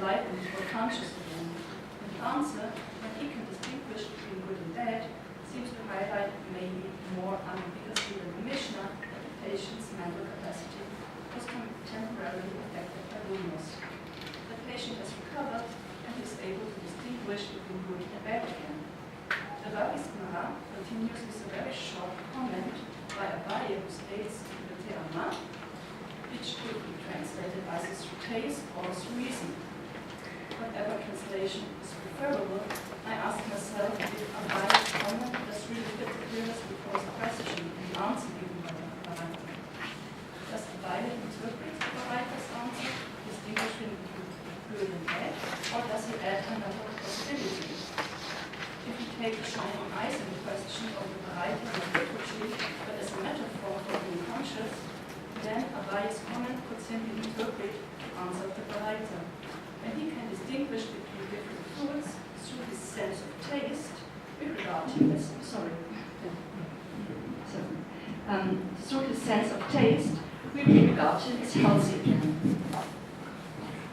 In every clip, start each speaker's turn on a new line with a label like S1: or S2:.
S1: enlightened or conscious again. And the answer, when he can distinguish between good and bad, seems to highlight maybe more ambiguously than the Mishnah that the patient's mental capacity was temporarily affected by Bulmos. The patient has recovered and is able to distinguish between good and bad again. The Rabbis Gemara continues with a very short comment by Abaye who states the Te'ama, which could be translated as through taste or through reason. Whatever translation is preferable, I ask myself if Abaye's comment does really fit the previous proposed question and the answer given by the Baraita. Does Abaye interpret the Baraita's answer, distinguishing between good and bad, or does he add another possibility? If we take the shining eyes in the question of the Baraita not literally, but as a metaphor for being conscious, then Abaye's comment could simply interpret the answer of the Baraita. When he can distinguish between different foods through his sense of taste, we regard him as, through his sense of taste, we regard him as healthy again.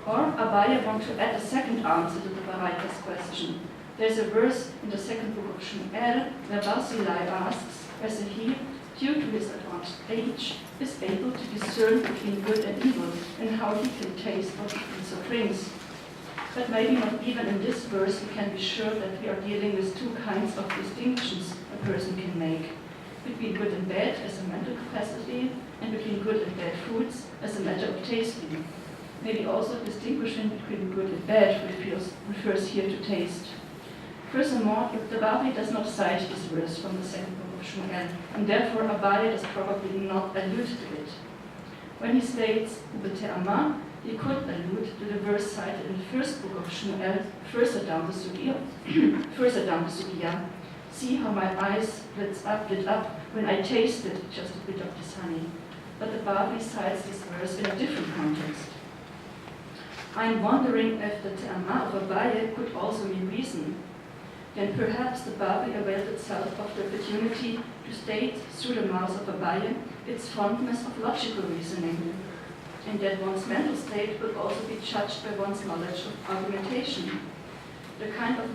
S1: Or Abaye wants to add a second answer to the Baraita's question. There's a verse in the second book of Shmuel where Barzillai asks whether he, due to his advanced age, is able to discern between good and evil and how he can taste what he eats or drinks. But maybe not even in this verse we can be sure that we are dealing with two kinds of distinctions a person can make. Between good and bad as a mental capacity, and between good and bad foods as a matter of tasting. Maybe also distinguishing between good and bad refers here to taste. Furthermore, the Bari does not cite this verse from the second book of Shmuel, and therefore Abaye does probably not allude to it. When he states Ubete'ama, he could allude to the verse cited in the first book of Shmuel, further down the Sugya. See how my eyes lit up when I tasted just a bit of this honey. But the Bari cites this verse in a different context. I'm wondering if the Te'ama of Abaye could also mean reason. Then perhaps the Bari availed itself of the opportunity to state through the mouth of Abaye its fondness of logical reasoning, and that one's mental state will also be judged by one's knowledge of argumentation. This kind of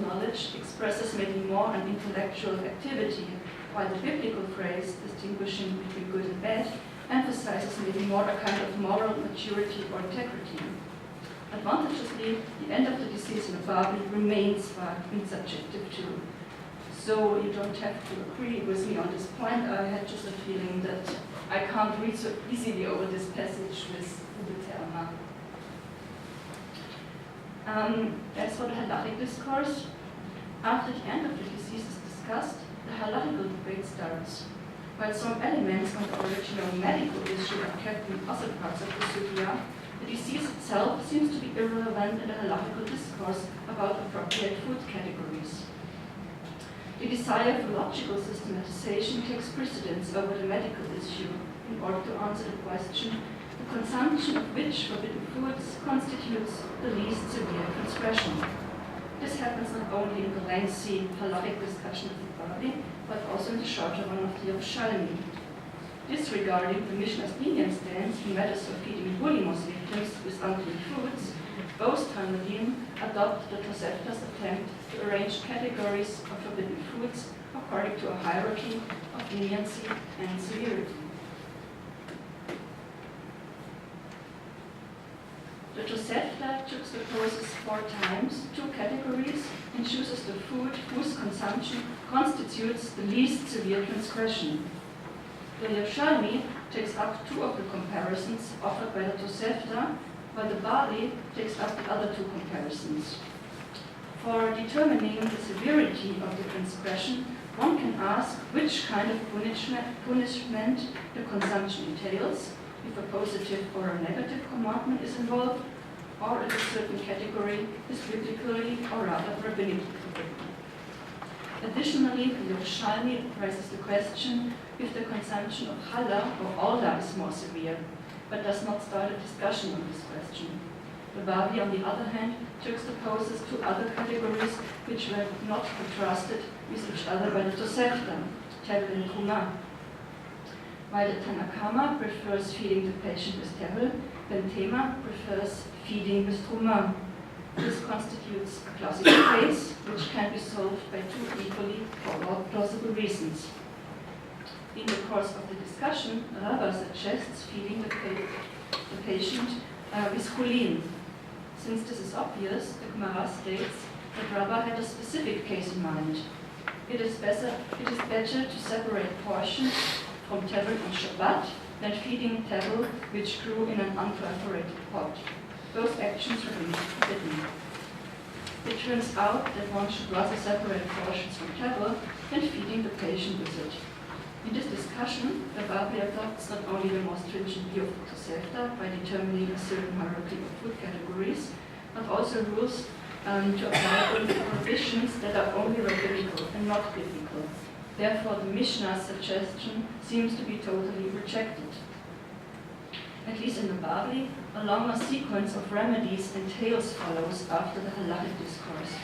S1: knowledge expresses maybe more an intellectual activity, while the biblical phrase distinguishing between good and bad emphasizes maybe more a kind of moral maturity or integrity. Advantageously, the end of the disease in a Bari remains vague and subjective too. So you don't have to agree with me on this point. I had just a feeling that I can't read so easily over this passage with Ubete'ama. As for the halachic discourse, after the end of the disease is discussed, the halachical debate starts. While some elements on the original medical issue are kept in other parts of the sugya, the disease itself seems to be irrelevant in the halachical discourse about appropriate food categories. The desire for logical systematization takes precedence over the medical issue in order to answer the question, the consumption of which forbidden foods constitutes the least severe transgression. This happens not only in the lengthy halachic discussion of the Bari, but also in the shorter one of the Yerushalmi. Disregarding the Mishnah's lenient stance in matters of feeding Boulímos victims with unclean foods, both Talmudim adopt the Tosefta's attempt to arrange categories of forbidden foods according to a hierarchy of leniency and severity. The Tosefta juxtaposes 4 times 2 categories and chooses the food whose consumption constitutes the least severe transgression. The Yerushalmi takes up 2 of the comparisons offered by the Tosefta, while the Bari takes up the other 2 comparisons. For determining the severity of the transgression, one can ask which kind of punishment the consumption entails, if a positive or a negative commandment is involved, or if a certain category is biblically or rather rabbinically forbidden. Additionally, the Yerushalmi raises the question if the consumption of challah or alda is more severe, but does not start a discussion on this question. The Bari, on the other hand, juxtaposes 2 other categories which were not contrasted with each other by the Tosefta, Tebel and Truma. while the Tanakama prefers feeding the patient with tevel, Ben Tema prefers feeding with truma. This constitutes a classical case which can be solved by two equally plausible reasons. In the course of the discussion, Rabba suggests feeding the patient with chulin. Since this is obvious, the Gemara states that Rabba had a specific case in mind. It is better to separate portions from tevel on Shabbat than feeding tevel which grew in an unperforated pot. Both actions remain forbidden. It turns out that one should rather separate portions from tevel than feeding the patient with it. In this discussion, the Babli adopts not only the most stringent view of Tosefta by determining a certain hierarchy of food categories, but also rules to apply only prohibitions that are only rabbinical and not biblical. Therefore, the Mishnah's suggestion seems to be totally rejected. At least in the Babli, a longer sequence of remedies and tales follows after the halachic discourse.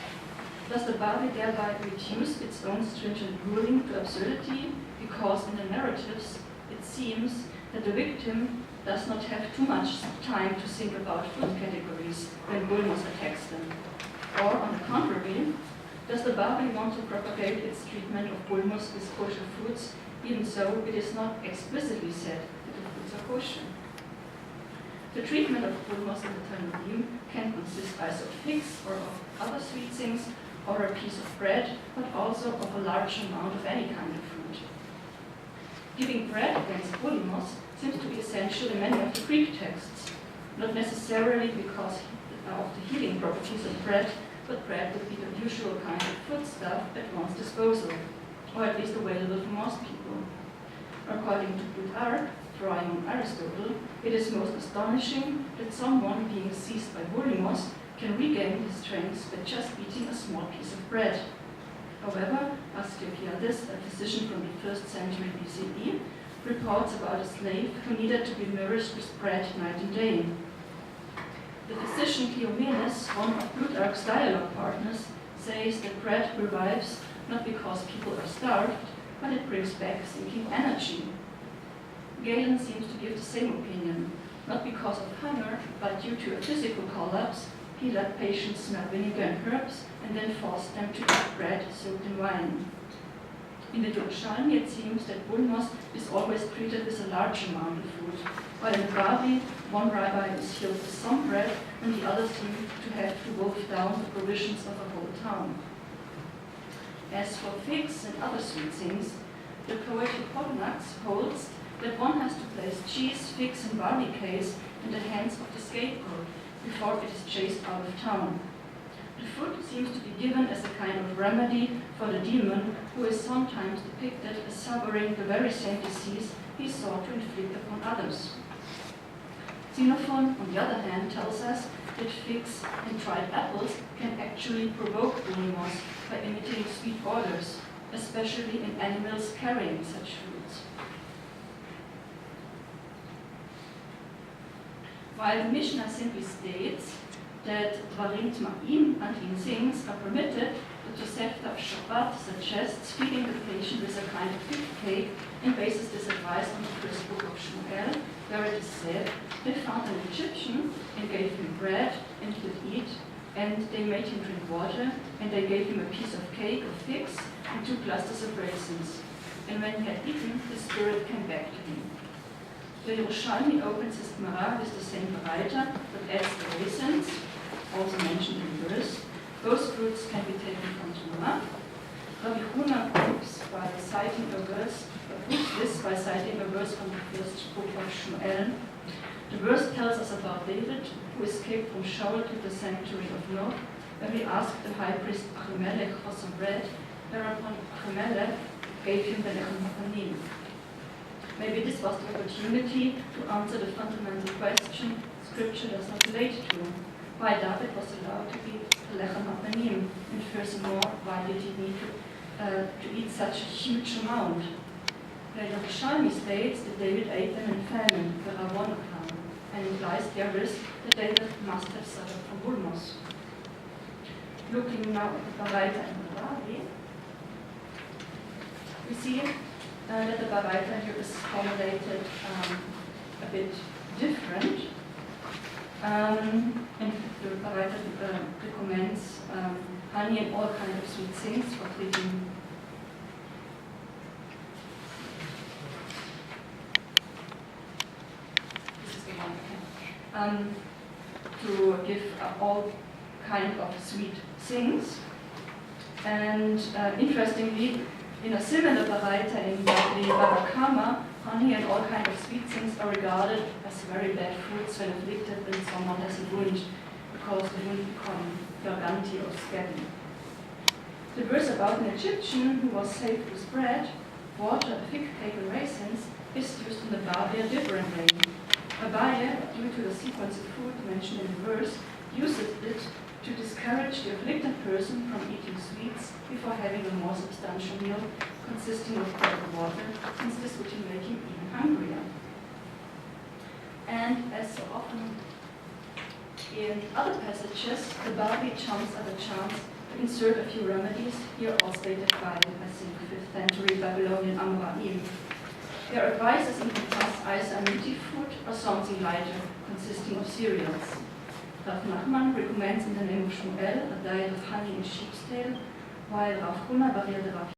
S1: Does the Babli thereby reduce its own stringent ruling to absurdity because in the narratives it seems that the victim does not have too much time to think about food categories when Bulmos attacks them? Or, on the contrary, does the Babli want to propagate its treatment of Bulmos with kosher foods, even though it is not explicitly said that the foods are kosher? The treatment of Bulmos in the Talmudim can consist either of figs or of other sweet things, or a piece of bread, but also of a large amount of any kind of food. Giving bread against Boulímos seems to be essential in many of the Greek texts, not necessarily because of the healing properties of bread, but bread would be the usual kind of foodstuff at one's disposal, or at least available for most people. According to Plutarch, drawing on Aristotle, it is most astonishing that someone being seized by Boulímos can regain his strength by just eating a small piece of bread. However, Asclepiades, a physician from the 1st century BCE, reports about a slave who needed to be nourished with bread night and day. The physician Cleomenes, one of Plutarch's dialogue partners, says that bread revives not because people are starved, but it brings back thinking energy. Galen seems to give the same opinion, not because of hunger, but due to a physical collapse. He let patients smell vinegar and herbs and then forced them to eat bread soaked in wine. In the Yerushalmi, it seems that Bulmos is always treated with a large amount of food, while in the Babli, one rabbi is filled with some bread and the others seem to have to wolf down the provisions of a whole town. As for figs and other sweet things, the poet Hippolytus holds that one has to place cheese, figs, and barley cakes in the hands of the scapegoat before it is chased out of town. The food seems to be given as a kind of remedy for the demon, who is sometimes depicted as harboring the very same disease he sought to inflict upon others. Xenophon, on the other hand, tells us that figs and dried apples can actually provoke Boulímos by imitating sweet odors, especially in animals carrying such foods. While the Mishnah simply states that dvarim tma'im, unclean things, are permitted, the Tosefta of Shabbat suggests feeding the patient with a kind of fig cake and bases this advice on the first book of Shmuel, where it is said, they found an Egyptian and gave him bread and he could eat, and they made him drink water, and they gave him a piece of cake of figs and 2 clusters of raisins. And when he had eaten, his spirit came back to him. The Yerushalmi opens his Gemara with the same variety, but adds the raisins, also mentioned in the verse. Both fruits can be taken from Torah. Rabbi Huna proves this by citing a verse from the first book of Shmuel. The verse tells us about David, who escaped from Shaul to the sanctuary of Nob, where he asked the high priest Achimelech for some bread, whereupon Achimelech gave him the lechem hapanim. Maybe this was the opportunity to answer the fundamental question Scripture does not relate to. Why David was allowed to eat the lechem hapanim, and furthermore, why did he need to eat such a huge amount? The Yerushalmi states that David ate them in famine, the Ravonakam, and implies their risk that David must have suffered from Bulmos. Looking now at the Baraita and the Ravi, we see that the Baraita here is formulated a bit different. And the Baraita recommends honey and all kinds of sweet things for treating to give all kind of sweet things. And interestingly, in a similar Baraita in the Baba Kama, honey and all kind of sweet things are regarded as very bad fruits when afflicted when someone has a wound, because the wound become verganti or scabby. The verse about an Egyptian who was saved with bread, water, a fig cake, and raisins is used in the Babia differently. Abaye, due to the sequence of food mentioned in the verse, uses it to discourage the afflicted person from eating sweets before having a more substantial meal consisting of bread and water, since this would make him even hungrier. And as so often in other passages, the Babi chants are the chants to insert a few remedies, here all stated by, I think, 5th century Babylonian Amraim. Their advice is encompass either a meaty food or something lighter, consisting of cereals. Rav Nachman recommends in the name of Shmuel a diet of honey and sheep's tail, while Rav Huna varied Rav